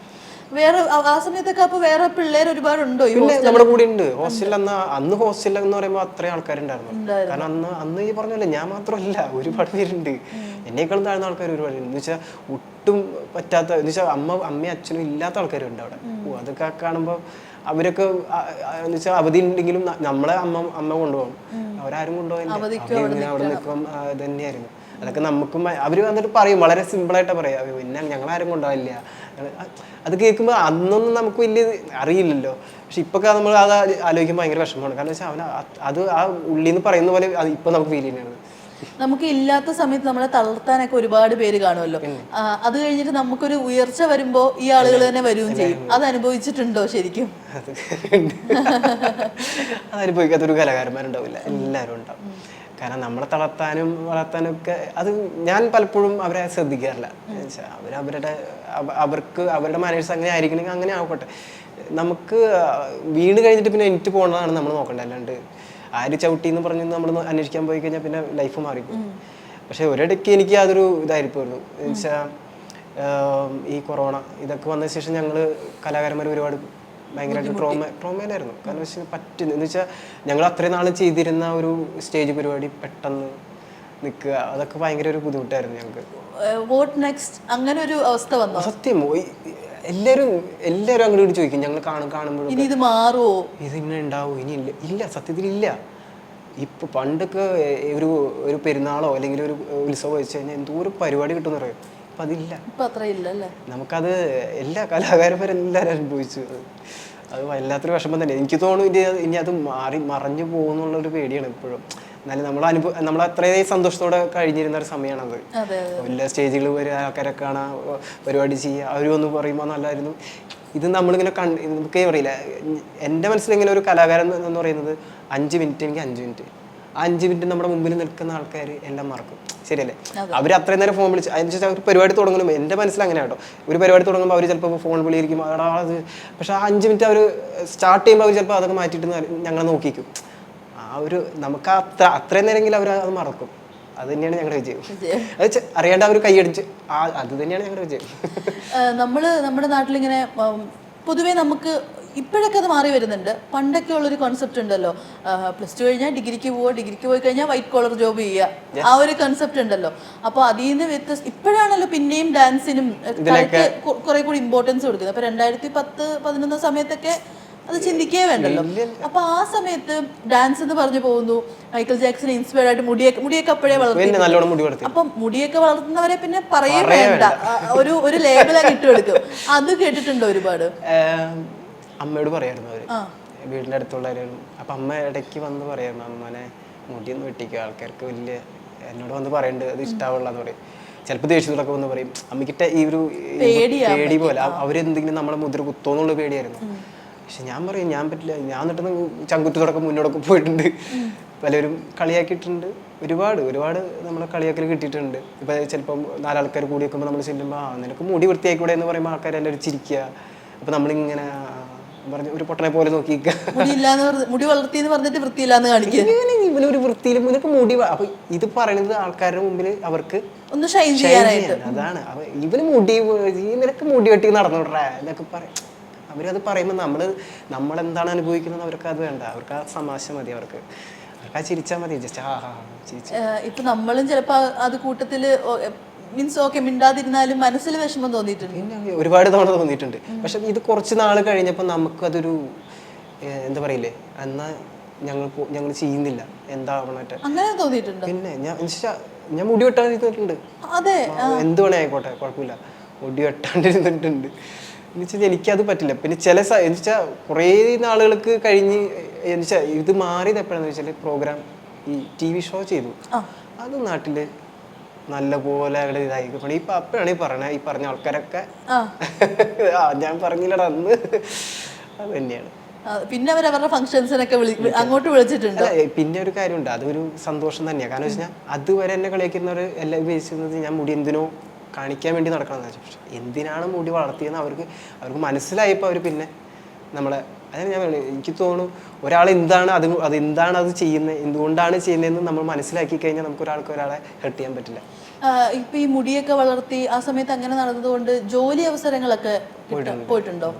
വേറെ ആ സമയത്തൊക്കെ അപ്പൊ വേറെ പിള്ളേർ ഒരുപാടുണ്ടോ? പിന്നെ നമ്മുടെ കൂടെ ഉണ്ട് ഹോസ്റ്റലിൽ. അന്ന് ഹോസ്റ്റലിൽ എന്ന് പറയുമ്പോൾ അത്രയും ആൾക്കാരുണ്ടായിരുന്നു. കാരണം അന്ന് ഈ പറഞ്ഞല്ലേ ഞാൻ മാത്രമല്ല, ഒരുപാട് പേരുണ്ട്. എന്നേക്കാളും താഴ്ന്ന ആൾക്കാർ ഒരുപാട് ഉണ്ട്. എന്ന് വെച്ചാൽ ഒട്ടും പറ്റാത്ത, എന്ന് വെച്ചാൽ അമ്മയും അച്ഛനും ഇല്ലാത്ത ആൾക്കാരുണ്ട് അവിടെ. അതൊക്കെ കാണുമ്പോൾ അവരൊക്കെ എന്ന് വെച്ചാൽ അവധി ഉണ്ടെങ്കിലും നമ്മളെ അമ്മ കൊണ്ടുപോകും, അവരാരും കൊണ്ടുപോകില്ല. അവിടെ നിൽക്കും തന്നെയായിരുന്നു. അതൊക്കെ നമുക്കും അവർ വന്നിട്ട് പറയും, വളരെ സിമ്പിളായിട്ട് പറയാം, പിന്നെ ഞങ്ങളാരും കൊണ്ടുപോകില്ല. അത് കേൾക്കുമ്പോൾ അന്നൊന്നും നമുക്ക് വലിയ അറിയില്ലല്ലോ. പക്ഷെ ഇപ്പൊക്കെ നമ്മൾ അത് ആലോചിക്കുമ്പോൾ ഭയങ്കര വിഷമമാണ്. കാരണം വെച്ചാൽ അത് ആ ഉള്ളിൽ നിന്ന് പറയുന്ന പോലെ അത് ഇപ്പൊ നമുക്ക് ഫീൽ ചെയ്യുന്നത്. നമുക്ക് ഇല്ലാത്ത സമയത്ത് നമ്മളെ തളർത്താനൊക്കെ ഒരുപാട് പേര് കാണുമല്ലോ. അത് കഴിഞ്ഞിട്ട് നമുക്കൊരു ഉയർച്ച വരുമ്പോ ഈ ആളുകൾ തന്നെ വരികയും ചെയ്യും. അത് അനുഭവിച്ചിട്ടുണ്ടോ ശരിക്കും? അത് അനുഭവിക്കാത്തൊരു കലാകാരന്മാരുണ്ടാവില്ല, എല്ലാവരും ഉണ്ടാവും. കാരണം നമ്മളെ വളർത്താനും ഒക്കെ അത് ഞാൻ പലപ്പോഴും അവരെ ശ്രദ്ധിക്കാറില്ല. അവർക്ക് അവരുടെ മാനേഴ്സ് അങ്ങനെ ആയിരിക്കണമെങ്കിൽ അങ്ങനെ ആവട്ടെ. നമുക്ക് വീണ് കഴിഞ്ഞിട്ട് പിന്നെ എനിക്ക് പോകണതാണ് നമ്മൾ നോക്കേണ്ടത്. അല്ലാണ്ട് ആര് ചവിട്ടി എന്ന് പറഞ്ഞ് നമ്മൾ അന്വേഷിക്കാൻ പോയി കഴിഞ്ഞാൽ പിന്നെ ലൈഫ് മാറിക്കും. പക്ഷെ ഒരിടയ്ക്ക് എനിക്ക് അതൊരു ഇതായിരിക്കുമായിരുന്നു. എന്ന് വെച്ചാൽ ഈ കൊറോണ ഇതൊക്കെ വന്ന ശേഷം ഞങ്ങൾ കലാകാരന്മാർ ഒരുപാട് ഭയങ്കരമായിട്ട് ട്രോമയിലായിരുന്നു. കാരണം വെച്ചാൽ എന്ന് വെച്ചാൽ ഞങ്ങൾ അത്രയും നാൾ ചെയ്തിരുന്ന ഒരു സ്റ്റേജ് പരിപാടി പെട്ടെന്ന് നിൽക്കുക, അതൊക്കെ ഭയങ്കര ഒരു ബുദ്ധിമുട്ടായിരുന്നു ഞങ്ങൾക്ക്. അങ്ങനെ ഒരു അവസ്ഥ വന്നു. സത്യം എല്ലാവരും അങ്ങോട്ട് ചോദിക്കും, ഞങ്ങൾ കാണുമ്പോഴും ഇത് മാറുമോ, ഇത് ഇങ്ങനെ ഉണ്ടാവും, ഇനി ഇല്ല സത്യത്തിലില്ല. ഇപ്പൊ പണ്ടൊക്കെ ഒരു പെരുന്നാളോ അല്ലെങ്കിൽ ഒരു ഉത്സവം വെച്ച് കഴിഞ്ഞാൽ എന്തോ ഒരു പരിപാടി കിട്ടുമെന്ന് പറയും. ഇപ്പൊ അതില്ല, നമുക്കത് എല്ലാ കലാകാരന്മാരെല്ലാവരും അനുഭവിച്ചു. അത് വല്ലാത്തൊരു വിഷമം തന്നെ. എനിക്ക് തോന്നുന്നു ഇനി അത് മറഞ്ഞു പോകുന്നുള്ളൊരു പേടിയാണ് ഇപ്പോഴും. എന്നാലും നമ്മൾ അത്രയും സന്തോഷത്തോടെ കഴിഞ്ഞിരുന്ന ഒരു സമയമാണത്. എല്ലാ സ്റ്റേജുകൾ വരെ ആൾക്കാരെ കാണാൻ, പരിപാടി ചെയ്യുക, അവരും ഒന്ന് പറയുമ്പോൾ നല്ലായിരുന്നു. ഇത് നമ്മളിങ്ങനെ നമുക്കേ അറിയില്ല. എൻ്റെ മനസ്സിലിങ്ങനെ ഒരു കലാകാരൻ എന്ന് പറയുന്നത് 5 മിനിറ്റ്, എനിക്ക് 5 മിനിറ്റ്, ആ 5 മിനിറ്റ് നമ്മുടെ മുമ്പിൽ നിൽക്കുന്ന ആൾക്കാർ എല്ലാം മറക്കും. ശരിയല്ലേ? അവർ അത്രയും നേരം ഫോൺ വിളിച്ച് അതിനുശേഷം ഒരു പരിപാടി തുടങ്ങുമ്പോൾ എൻ്റെ മനസ്സിൽ അങ്ങനെ കേട്ടോ, ഒരു പരിപാടി തുടങ്ങുമ്പോൾ അവർ ചിലപ്പോൾ ഫോൺ വിളിയിരിക്കും അത്. പക്ഷെ ആ 5 മിനിറ്റ് അവർ സ്റ്റാർട്ട് ചെയ്യുമ്പോൾ അവർ ചിലപ്പോൾ അതൊക്കെ മാറ്റിയിട്ട് ഞങ്ങളെ നോക്കിക്കും. ആ ഒരു നമുക്ക് അത്രയും നേരമെങ്കിലും അവർ അത് മറക്കും. അത് തന്നെയാണ് ഞങ്ങളുടെ വിജയം. അത് അറിയാണ്ട് അവർ കൈയടിച്ച് അത് തന്നെയാണ് ഞങ്ങളുടെ വിജയം. നമ്മുടെ നാട്ടിലിങ്ങനെ പൊതുവേ നമുക്ക് ഇപ്പോഴൊക്കെ അത് മാറി വരുന്നുണ്ട്. പണ്ടൊക്കെ ഉള്ളൊരു കോൺസെപ്റ്റ് ഉണ്ടല്ലോ, +2 കഴിഞ്ഞാൽ ഡിഗ്രിക്ക് പോയി കഴിഞ്ഞാൽ വൈറ്റ് കോളർ ജോബ് ചെയ്യുക, ആ ഒരു കൺസെപ്റ്റ് ഉണ്ടല്ലോ. അപ്പോൾ അതിൽ നിന്ന് ഇപ്പോഴാണല്ലോ പിന്നെയും ഡാൻസിനും കുറെ കൂടി ഇമ്പോർട്ടൻസ് കൊടുക്കുന്നത്. അപ്പോൾ 2010-11 സമയത്തൊക്കെ അത് ചിന്തിക്കേ വേണ്ടല്ലോ. അപ്പൊ ആ സമയത്ത് ഡാൻസ് എന്ന് പറഞ്ഞു പോകുന്നു, മൈക്കിൾ ജാക്സൺ ഇൻസ്പയർഡ് ആയിട്ട് മുടിയൊക്കെ അപ്പോഴേ വളർത്തി. അപ്പൊ മുടിയൊക്കെ വളർത്തുന്നവരെ പിന്നെ പറയേ വേണ്ട, ഒരു ലേബലൊക്കെ ഇട്ട് കൊടുക്കും. അത് കേട്ടിട്ടുണ്ടോ ഒരുപാട്? അമ്മയോട് പറയായിരുന്നു അവര്, വീടിന്റെ അടുത്തുള്ളവരും. അപ്പൊ അമ്മ ഇടയ്ക്ക് വന്ന് പറയായിരുന്നു, അമ്മനെ മുടിയൊന്നും വെട്ടിക്കുക, ആൾക്കാർക്ക് വലിയ എന്നോട് വന്ന് പറയുന്നുണ്ട് അത് ഇഷ്ടാവുള്ളതെന്ന് പറയും. ചിലപ്പോൾ ദേഷ്യത്തോടൊക്കെ വന്ന് പറയും. അമ്മയ്ക്കിட்ட ഈ ഒരു പേടി പോലെ അവരെന്തെങ്കിലും നമ്മളെ മുദ്ര കുത്തോന്നുള്ള പേടിയായിരുന്നു. പക്ഷെ ഞാൻ പറയും ഞാൻ പറ്റില്ല. ഞാൻ എന്നിട്ട് ചങ്കുറ്റത്തോടൊക്കെ മുന്നോടൊക്കെ പോയിട്ടുണ്ട്, പലരും കളിയാക്കിയിട്ടുണ്ട്, ഒരുപാട് നമ്മളെ കളിയാക്കൽ കിട്ടിയിട്ടുണ്ട്. ഇപ്പൊ ചിലപ്പം 4 ആൾക്കാർ കൂടി വെക്കുമ്പോൾ നമ്മൾ ചെല്ലുമ്പോൾ നിനക്ക് മുടി വൃത്തിയായിക്കൂടെ എന്ന് പറയുമ്പോൾ ആൾക്കാർ എല്ലാവരും ചിരിക്കുക. അപ്പൊ നമ്മളിങ്ങനെ പറഞ്ഞു ഒരു പൊട്ടനെ പോലെ നോക്കിക്കുക, മുടി വളർത്തി എന്ന് പറഞ്ഞിട്ട് വൃത്തിയില്ലാന്ന് കാണിക്കുക. ഇവനൊരു വൃത്തിയിലും നിനക്ക് മുടി. അപ്പൊ ഇത് പറയുന്നത് ആൾക്കാരുടെ മുമ്പിൽ അവർക്ക് ഒന്ന് ഷൈൻ ചെയ്യാനായിട്ട്. അതാണ് ഇവന് നിനക്ക് മുടി വെട്ടി നടന്നോട്ടെ എന്നൊക്കെ പറയും. അവരത് പറയുമ്പോൾ നമ്മളെന്താണ് അനുഭവിക്കുന്നത് അവർക്ക് അത് വേണ്ട, അവർക്ക് ആ തമാശ മതി, അവർക്ക് ആ ചിരിച്ചാൽ മതി. ഇപ്പൊ നമ്മളും ചിലപ്പോ അത് കൂട്ടത്തില് മീൻസ് ഓക്കെ മിണ്ടാതിരുന്നാലും മനസ്സിൽ വിഷമം തോന്നിയിട്ടുണ്ട്, പിന്നെ ഒരുപാട് തവണ തോന്നിയിട്ടുണ്ട്. പക്ഷെ ഇത് കുറച്ച് നാൾ കഴിഞ്ഞപ്പോൾ നമുക്കതൊരു എന്താ പറയില്ലേ, എന്നാ ഞങ്ങൾ ചെയ്യുന്നില്ല എന്താവണായിട്ട് അങ്ങനെ തോന്നിയിട്ടുണ്ട്. പിന്നെ ഞാൻ മുടി വെട്ടാണ്ടിരുന്നിട്ടുണ്ട്. അതെ, എന്ത് വേണേ ആയിക്കോട്ടെ കുഴപ്പമില്ല, മുടി വെട്ടാണ്ടിരുന്നിട്ടുണ്ട്. എന്നുവെച്ചാൽ എനിക്കത് പറ്റില്ല. പിന്നെ എന്നുവെച്ചാൽ കുറേ നാളുകൾക്ക് കഴിഞ്ഞ് ഇത് മാറിയത് എപ്പോഴാന്ന് വെച്ചാൽ പ്രോഗ്രാം ഈ TV ഷോ ചെയ്തു. അത് നാട്ടില് നല്ലപോലെ അവിടെ ഇതായി ഇപ്പൊ അപ്പോഴാണ് ഈ പറഞ്ഞ ആൾക്കാരൊക്കെ ഞാൻ പറഞ്ഞില്ലടാ അന്ന്. അത് തന്നെയാണ്. പിന്നെ അവരവരുടെ ഫംഗ്ഷൻസിനൊക്കെ അങ്ങോട്ട് വിളിച്ചിട്ടുണ്ട്. പിന്നെ ഒരു കാര്യമുണ്ട്, അതൊരു സന്തോഷം തന്നെയാണ്. കാരണം വെച്ചാൽ അതുവരെ എന്നെ കളിയാക്കുന്നവർ എല്ലാം ഉപയോഗിച്ചിരുന്നത് ഞാൻ മുടി എന്തിനോ കാണിക്കാൻ വേണ്ടി നടക്കണമെന്ന് വെച്ചാൽ, പക്ഷെ എന്തിനാണ് മുടി വളർത്തിയെന്ന് അവർക്ക് മനസ്സിലായപ്പോൾ അവർ പിന്നെ നമ്മളെ അതായത് ഞാൻ എനിക്ക് തോന്നുന്നു ഒരാൾ എന്താണ് എന്താണ് അത് ചെയ്യുന്നത്, എന്തുകൊണ്ടാണ് ചെയ്യുന്നതെന്ന് നമ്മൾ മനസ്സിലാക്കി കഴിഞ്ഞാൽ നമുക്ക് ഒരാളെ ഹെർട്ട് ചെയ്യാൻ പറ്റില്ല. ഇപ്പൊ ഈ മുടിയൊക്കെ വളർത്തി ആ സമയത്ത് അങ്ങനെ നടന്നതുകൊണ്ട് ജോലി അവസരങ്ങളൊക്കെ പോയിട്ടുണ്ടോ?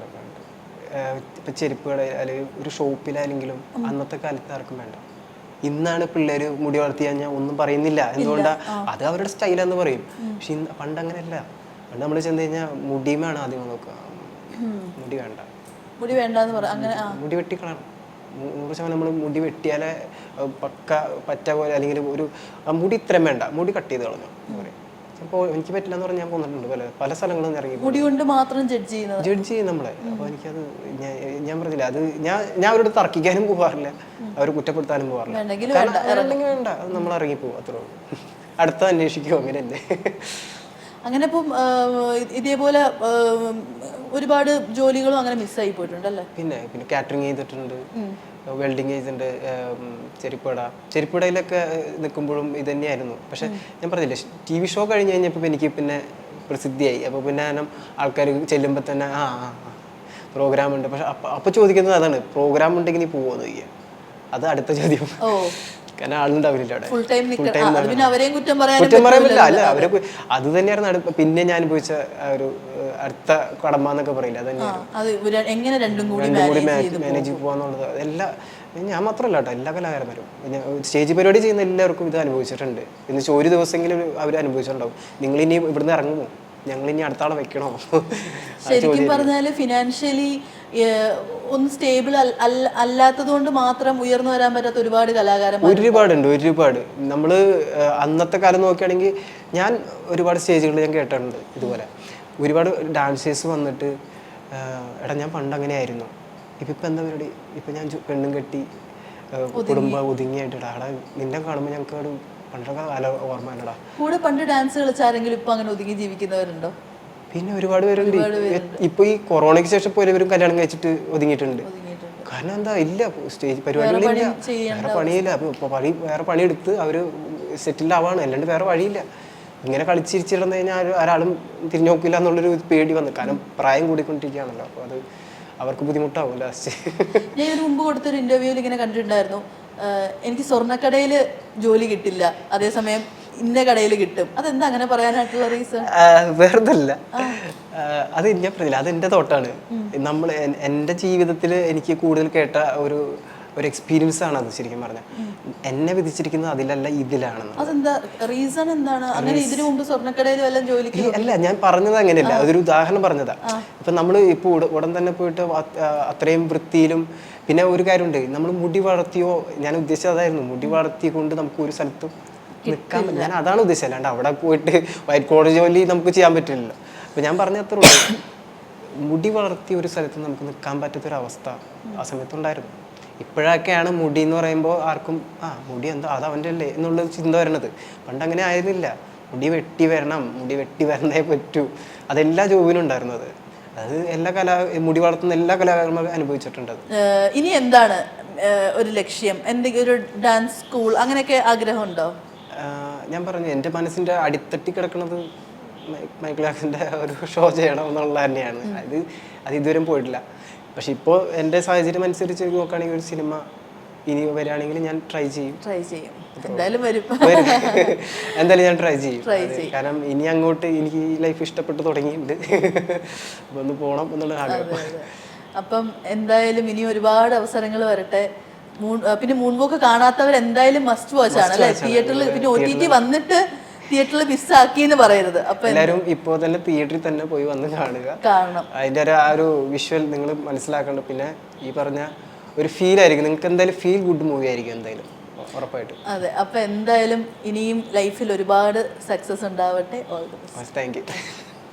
ഇപ്പൊ ചെരുപ്പ് കട അല്ലെങ്കിൽ ഒരു ഷോപ്പിലാണെങ്കിലും അന്നത്തെ കാലത്ത് ആർക്കും വേണ്ട. ഇന്നാണ് പിള്ളേര് മുടി വളർത്തി കഴിഞ്ഞാൽ ഒന്നും പറയുന്നില്ല. എന്തുകൊണ്ടാ? അത് അവരുടെ സ്റ്റൈലാന്ന് പറയും. പക്ഷെ പണ്ട് അങ്ങനെയല്ല. പണ്ട് നമ്മൾ ചെന്ന് കഴിഞ്ഞാൽ മുടിയുമാണ് ആദ്യം നോക്കുക. മുടി വേണ്ട, മുടി വേണ്ടെന്ന് പറയാം. അങ്ങനെ മുടി വെട്ടിക്കളയണം. 100% നമ്മൾ മുടി വെട്ടിയാലേ പറ്റ പോലെ, അല്ലെങ്കിൽ ഒരു മുടി ഇത്രയും വേണ്ട, മുടി കട്ട് ചെയ്ത് കളഞ്ഞു പറയും. അപ്പോൾ എനിക്ക് പറ്റില്ല എന്ന് പറഞ്ഞാൽ ഞാൻ പോന്നിട്ടുണ്ട് പല സ്ഥലങ്ങളും ഇറങ്ങി. മുടി കൊണ്ട് മാത്രം ജഡ്ജ് ചെയ്യും നമ്മളെ. അപ്പോൾ എനിക്കത് ഞാൻ പറഞ്ഞില്ല, അത് ഞാൻ അവരോട് തർക്കിക്കാനും പോകാറില്ല, അവർ കുറ്റപ്പെടുത്താനും പോകാറില്ല. വേണ്ടെങ്കിൽ വേണ്ട, അത് നമ്മൾ ഇറങ്ങിപ്പോകും, അത്രേ ഉള്ളൂ. അടുത്ത അന്വേഷിക്കും, അങ്ങനെയല്ലേ. അങ്ങനെ ഇപ്പം ഇതേപോലെ ഒരുപാട് ജോലികളും അങ്ങനെ മിസ്സായി പോയിട്ടുണ്ടല്ലേ? പിന്നെ കാറ്ററിംഗ് ചെയ്തിട്ടുണ്ട്, വെൽഡിങ് ചെയ്തിട്ടുണ്ട്, ചെരുപ്പടയിലൊക്കെ നിൽക്കുമ്പോഴും ഇത് തന്നെയായിരുന്നു. പക്ഷെ ഞാൻ പറഞ്ഞില്ലേ, TV ഷോ കഴിഞ്ഞ് കഴിഞ്ഞപ്പോൾ എനിക്ക് പിന്നെ പ്രസിദ്ധിയായി. അപ്പോൾ പിന്നെ ആൾക്കാർ ചെല്ലുമ്പോൾ തന്നെ പ്രോഗ്രാം ഉണ്ട്. പക്ഷെ അപ്പോൾ ചോദിക്കുന്നത് അതാണ്, പ്രോഗ്രാം ഉണ്ടെങ്കിൽ നീ പോവുമെന്ന് ചോദിക്കുക. അത് അടുത്ത ചോദ്യം. കാരണം ആളുണ്ടാവില്ല അവിടെ. കുറ്റം പറയാൻ പറ്റില്ല. അല്ല, അവരെ അത് തന്നെയായിരുന്നു പിന്നെ ഞാൻ അനുഭവിച്ച ഒരു അടുത്ത കടമ എന്നൊക്കെ പറയില്ല, അത് തന്നെയാണ് മാനേജ് പോവാന്നുള്ളത്. എല്ലാം ഞാൻ മാത്രമല്ല കേട്ടോ, എല്ലാ കലാകാരന്മാരും സ്റ്റേജ് പരിപാടി ചെയ്യുന്ന എല്ലാവർക്കും ഇത് അനുഭവിച്ചിട്ടുണ്ട്. എന്ന് വെച്ചാൽ ഒരു ദിവസമെങ്കിലും അവർ അനുഭവിച്ചിട്ടുണ്ടാവും. നിങ്ങളിനി ഇവിടുന്ന് ഇറങ്ങുമോ, ഞങ്ങളിനി അടുത്ത ആളെ വെക്കണോ? ശരിക്കും പറഞ്ഞാല് ഫിനാൻഷ്യലി ഒന്ന് സ്റ്റേബിൾ അല്ലാത്തത് കൊണ്ട് മാത്രം ഉയർന്നു വരാൻ പറ്റാത്ത ഒരുപാട് കലാകാരന്മാർ ഒരുപാട്. നമ്മൾ അന്നത്തെ കാലം നോക്കുകയാണെങ്കിൽ ഞാൻ ഒരുപാട് സ്റ്റേജുകൾ ഞാൻ കേട്ടിട്ടുണ്ട്. ഇതുപോലെ ഒരുപാട് ഡാൻസേഴ്സ് വന്നിട്ട് എടാ ഞാൻ പണ്ട് അങ്ങനെ ആയിരുന്നു, ഇപ്പം എന്താ പരിപാടി, ഇപ്പം ഞാൻ പെണ്ണും കെട്ടി കുടുംബം ഒതുങ്ങിയായിട്ടാ, എടാ നിന്നെ കാണുമ്പോൾ ഞങ്ങൾക്ക് ഒരു പണ്ടൊക്കെ കാല ഓർമ്മ ഉണ്ടടാ. കൂടെ പണ്ട് ഡാൻസ് കളിച്ചാരെങ്കിലും ഇപ്പം അങ്ങനെ ഒതുങ്ങി ജീവിക്കുന്നവരുണ്ടോ? പിന്നെ ഒരുപാട് പേരുണ്ട്. ഇപ്പൊ ഈ കൊറോണയ്ക്ക് ശേഷം പോലും കല്യാണം കഴിച്ചിട്ട് ഒതുങ്ങിയിട്ടുണ്ട്. കാരണം എന്താ, ഇല്ല സ്റ്റേജ് പരിപാടികളില്ല, വേറെ പണിയില്ല. വേറെ പണിയെടുത്ത് അവര് സെറ്റിൽഡ് ആവാണ്, അല്ലാണ്ട് വേറെ വഴിയില്ല. ഇങ്ങനെ കളിച്ചിരിച്ചിരുന്നു കഴിഞ്ഞാൽ ഒരാളും തിരിഞ്ഞു നോക്കില്ല എന്നുള്ളൊരു പേടി വന്നു. കാരണം പ്രായം കൂടിക്കൊണ്ടിരിക്കുകയാണല്ലോ, അപ്പോൾ അത് അവർക്ക് ബുദ്ധിമുട്ടാവും ലാസ്റ്റ്. ഞാൻ ഇതിന് മുമ്പ് കൊടുത്തൊരു ഇന്റർവ്യൂവിൽ ഇങ്ങനെ കണ്ടിട്ടുണ്ടായിരുന്നു, എനിക്ക് സ്വർണ്ണക്കടയിൽ ജോലി കിട്ടില്ല, അതേസമയം ഇന്ന കടയിൽ കിട്ടും. അതെന്താ അങ്ങനെ പറയാനായിട്ടുള്ള റീസൺ? വെറുതല്ല, അത് ഞാൻ പറഞ്ഞില്ല, അത് എൻ്റെ തോട്ടാണ്. എൻ്റെ ജീവിതത്തിൽ എനിക്ക് കൂടുതൽ കേട്ട ഒരു എക്സ്പീരിയൻസ് ആണ് അത്. ശരിക്കും പറഞ്ഞാൽ എന്നെ വിധിച്ചിരിക്കുന്നത് അതിലല്ല, ഇതിലാണെന്ന്. അതെന്താ റീസൺ? എന്താണ് അങ്ങനെ? ഇതിനു മുമ്പ് സ്വർണ്ണക്കടയിൽ വല്ലതും ജോലിക്ക്? അല്ല, ഞാൻ പറഞ്ഞത് അങ്ങനെയല്ല, അതൊരു ഉദാഹരണം പറഞ്ഞതാ. ഇപ്പൊ നമ്മൾ ഇപ്പോൾ ഉടൻ തന്നെ പോയിട്ട് അത്രയും വൃത്തിയിലും. പിന്നെ ഒരു കാര്യമുണ്ട്, നമ്മൾ മുടി വളർത്തിയോ, ഞാൻ ഉദ്ദേശിച്ചത് അതായിരുന്നു, മുടി വളർത്തിയ കൊണ്ട് നമുക്ക് ഒരു സ്ഥലത്തും നിൽക്കാൻ പറ്റില്ല. ഞാൻ അതാണ് ഉദ്ദേശിച്ചത്, അല്ലാണ്ട് അവിടെ പോയിട്ട് വൈറ്റ് കോളർ ജോലി നമുക്ക് ചെയ്യാൻ പറ്റില്ലല്ലോ. അപ്പൊ ഞാൻ പറഞ്ഞ അത്ര ഉള്ളൂ, മുടി വളർത്തിയ ഒരു സ്ഥലത്ത് നമുക്ക് നിൽക്കാൻ പറ്റാത്തൊരവസ്ഥ ആ സമയത്തുണ്ടായിരുന്നു. ഇപ്പോഴൊക്കെയാണ് മുടി എന്ന് പറയുമ്പോൾ ആർക്കും മുടി എന്താ, അത് അവൻ്റെ അല്ലേ എന്നുള്ള ചിന്ത വരണത്. പണ്ട് അങ്ങനെ ആയിരുന്നില്ല. മുടി വെട്ടി വരണേ പറ്റൂ, അതെല്ലാ ജോബിനും ഉണ്ടായിരുന്നത്. അത് മുടി വളർത്തുന്ന എല്ലാ കലാകാരന്മാരും അനുഭവിച്ചിട്ടുണ്ട്. ഇനി എന്താണ് ഒരു ലക്ഷ്യം? എന്തെങ്കിലും ഒരു ഡാൻസ് സ്കൂൾ അങ്ങനെയൊക്കെ ആഗ്രഹമുണ്ടോ? ഞാൻ പറഞ്ഞു, എൻ്റെ മനസ്സിൻ്റെ അടിത്തട്ടി കിടക്കുന്നത് മൈക്കിൾ ജാക്സന്റെ ഒരു ഷോ ചെയ്യണം എന്നുള്ളത് തന്നെയാണ്. അത് ഇതുവരെയും പോയിട്ടില്ല. പക്ഷെ ഇപ്പോൾ എൻ്റെ സാഹചര്യം അനുസരിച്ച് നോക്കുകയാണെങ്കിൽ ഒരു സിനിമ ഇനി വരികയാണെങ്കിൽ ഞാൻ ട്രൈ ചെയ്യും. എന്തായാലും വരും, എന്തായാലും ഞാൻ ട്രൈ ചെയ്യും. കാരണം ഇനി അങ്ങോട്ട് എനിക്ക് ഈ ലൈഫ് ഇഷ്ടപ്പെട്ട് തുടങ്ങിയിട്ടുണ്ട്. അപ്പോൾ ഒന്ന് പോകണം എന്നുള്ള ആഗ്രഹം. അപ്പം എന്തായാലും ഇനി ഒരുപാട് അവസരങ്ങൾ വരട്ടെ. പിന്നെ മൂൺ വോക്ക് കാണാത്തവർ എന്തായാലും മസ്റ്റ് വാച്ച് ആണ് അല്ലേ? തിയേറ്ററിൽ പിന്നെ OTT വന്നിട്ട് തിയേറ്ററിൽ മിസ്സാക്കി എന്ന് പറയരുത്. അപ്പൊ എല്ലാവരും ഇപ്പോൾ തന്നെ തിയേറ്ററിൽ തന്നെ പോയി വന്ന് കാണണം. അതിന്റെ ഒരു വിഷ്വൽ നിങ്ങൾ മനസ്സിലാക്കണം. പിന്നെ ഈ പറഞ്ഞ ഒരു ഫീൽ ആയിരിക്കും നിങ്ങൾക്ക്, എന്തായാലും ഫീൽ ഗുഡ് മൂവി ആയിരിക്കും എന്തായാലും, ഉറപ്പായിട്ടും. അതെ, അപ്പൊ എന്തായാലും ഇനിയും ലൈഫിൽ ഒരുപാട് സക്സസ് ഉണ്ടാവട്ടെ. All the best. Thank you.